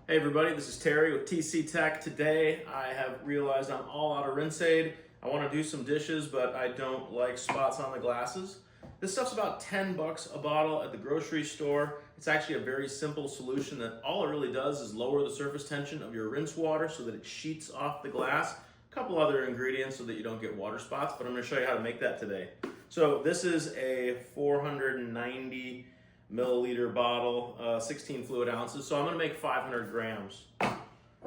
Hey everybody, this is Terry with TC Tech. Today I have realized I'm all out of rinse aid. I want to do some dishes, but I don't like spots on the glasses. This stuff's about 10 bucks a bottle at the grocery store. It's actually a very simple solution that all it really does is lower the surface tension of your rinse water so that it sheets off the glass. A couple other ingredients so that you don't get water spots, but I'm going to show you how to make that today. So this is a 490 milliliter bottle, 16 fluid ounces. So I'm gonna make 500 grams.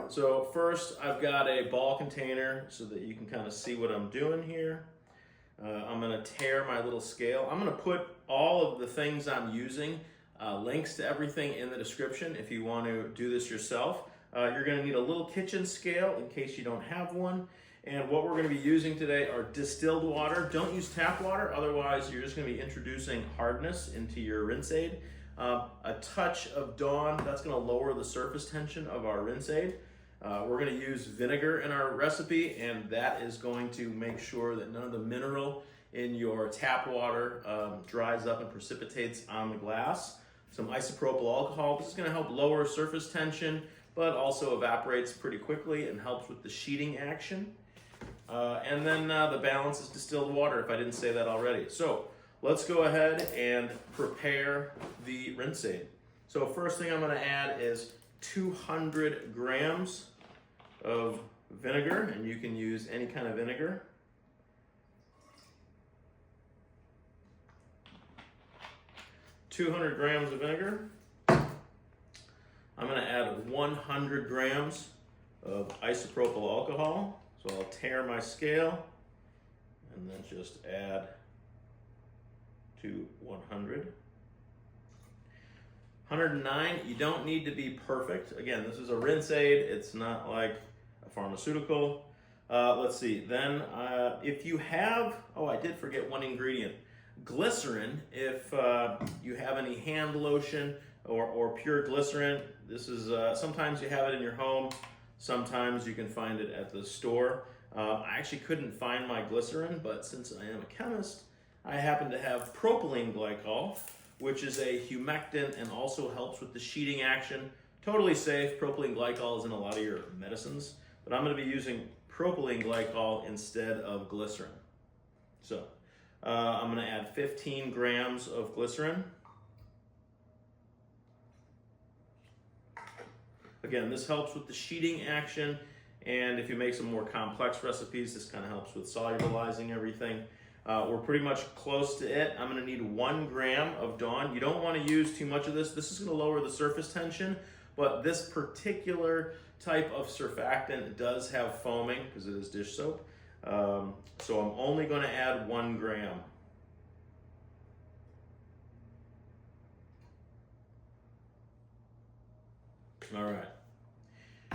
So first I've got a ball container so that you can kind of see what I'm doing here. I'm gonna tare my little scale. I'm gonna put all of the things I'm using, links to everything in the description if you want to do this yourself. You're gonna need a little kitchen scale in case you don't have one. And what we're going to be using today are distilled water. Don't use tap water, otherwise you're just going to be introducing hardness into your rinse aid. A touch of Dawn, that's going to lower the surface tension of our rinse aid. We're going to use vinegar in our recipe, and that is going to make sure that none of the mineral in your tap water dries up and precipitates on the glass. Some isopropyl alcohol, this is going to help lower surface tension, but also evaporates pretty quickly and helps with the sheeting action. And then the balance is distilled water, if I didn't say that already. So let's go ahead and prepare the rinse aid. So first thing I'm going to add is 200 grams of vinegar, and you can use any kind of vinegar. (200 grams of vinegar). I'm going to add 100 grams of isopropyl alcohol. So I'll tare my scale and then just add to 100. 109, you don't need to be perfect. Again, this is a rinse aid. It's not like a pharmaceutical. Let's see, then if you have, I did forget one ingredient. Glycerin, if you have any hand lotion or pure glycerin, this is, sometimes you have it in your home. Sometimes you can find it at the store. I actually couldn't find my glycerin, but since I am a chemist, I happen to have propylene glycol, which is a humectant and also helps with the sheeting action. Totally safe. Propylene glycol is in a lot of your medicines, but I'm going to be using propylene glycol instead of glycerin. So I'm going to add 15 grams of glycerin. Again, this helps with the sheeting action, and if you make some more complex recipes, this kind of helps with solubilizing everything. We're pretty much close to it. I'm going to need 1 gram of Dawn. You don't want to use too much of this. This is going to lower the surface tension, but this particular type of surfactant does have foaming because it is dish soap. So I'm only going to add 1 gram. All right.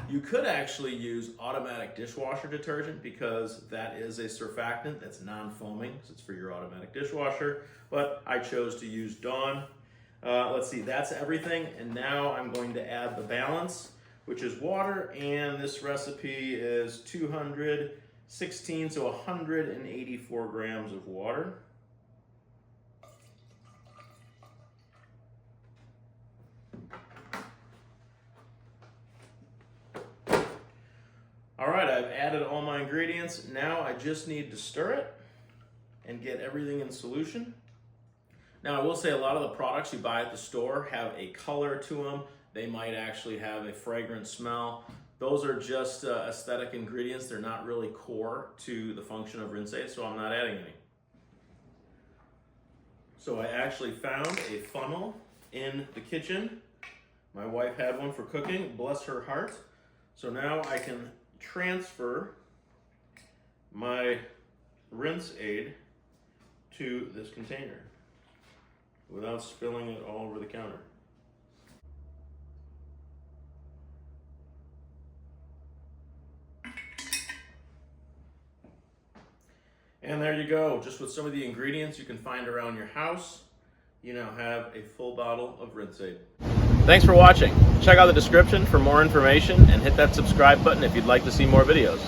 You could actually use automatic dishwasher detergent because that is a surfactant that's non-foaming, so it's for your automatic dishwasher, but I chose to use Dawn. Let's see, that's everything, and now I'm going to add the balance, which is water, and this recipe is 216, so 184 grams of water. All right, I've added all my ingredients. Now I just need to stir it and get everything in solution. Now I will say a lot of the products you buy at the store have a color to them. They might actually have a fragrant smell. Those are just aesthetic ingredients. They're not really core to the function of rinse aid, so I'm not adding any. So I actually found a funnel in the kitchen. My wife had one for cooking, bless her heart. So now I can transfer my rinse aid to this container without spilling it all over the counter. And there you go, just with some of the ingredients you can find around your house, you now have a full bottle of rinse aid. Thanks for watching. Check out the description for more information and hit that subscribe button if you'd like to see more videos.